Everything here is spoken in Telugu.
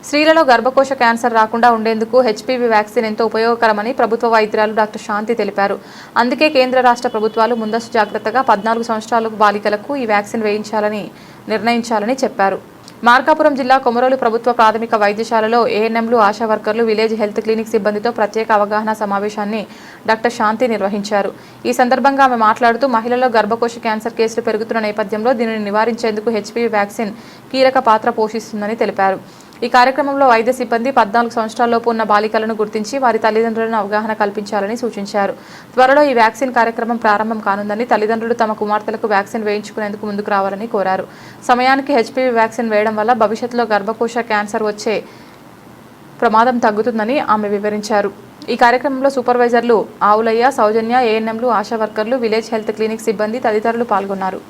స్త్రీలలో గర్భకోశ క్యాన్సర్ రాకుండా ఉండేందుకు హెచ్పివి వ్యాక్సిన్ ఎంతో ఉపయోగకరమని ప్రభుత్వ వైద్యురాలు డాక్టర్ శాంతి తెలిపారు. అందుకే కేంద్ర రాష్ట్ర ప్రభుత్వాలు ముందస్తు జాగ్రత్తగా 14 సంవత్సరాల బాలికలకు ఈ వ్యాక్సిన్ వేయించాలని నిర్ణయించాలని చెప్పారు. మార్కాపురం జిల్లా కొమరోలు ప్రభుత్వ ప్రాథమిక వైద్యశాలలో ఏఎన్ఎంలు, ఆశా వర్కర్లు, విలేజ్ హెల్త్ క్లినిక్ సిబ్బందితో ప్రత్యేక అవగాహన సమావేశాన్ని డాక్టర్ శాంతి నిర్వహించారు. ఈ సందర్భంగా ఆమె మాట్లాడుతూ మహిళల్లో గర్భకోశ క్యాన్సర్ కేసులు పెరుగుతున్న నేపథ్యంలో దీనిని నివారించేందుకు హెచ్పివి వ్యాక్సిన్ కీలక పాత్ర పోషిస్తుందని తెలిపారు. ఈ కార్యక్రమంలో వైద్య సిబ్బంది 14 సంవత్సరాలలోపు ఉన్న బాలికలను గుర్తించి వారి తల్లిదండ్రులను అవగాహన కల్పించాలని సూచించారు. త్వరలో ఈ వ్యాక్సిన్ కార్యక్రమం ప్రారంభం కానుందని, తల్లిదండ్రులు తమ కుమార్తెలకు వ్యాక్సిన్ వేయించుకునేందుకు ముందుకు రావాలని కోరారు. సమయానికి హెచ్పివి వ్యాక్సిన్ వేయడం వల్ల భవిష్యత్తులో గర్భకోశ క్యాన్సర్ వచ్చే ప్రమాదం తగ్గుతుందని ఆమె వివరించారు. ఈ కార్యక్రమంలో సూపర్వైజర్లు ఆవులయ్య, సౌజన్య, ఏఎన్ఎంలు, ఆశా వర్కర్లు, విలేజ్ హెల్త్ క్లినిక్ సిబ్బంది తదితరులు పాల్గొన్నారు.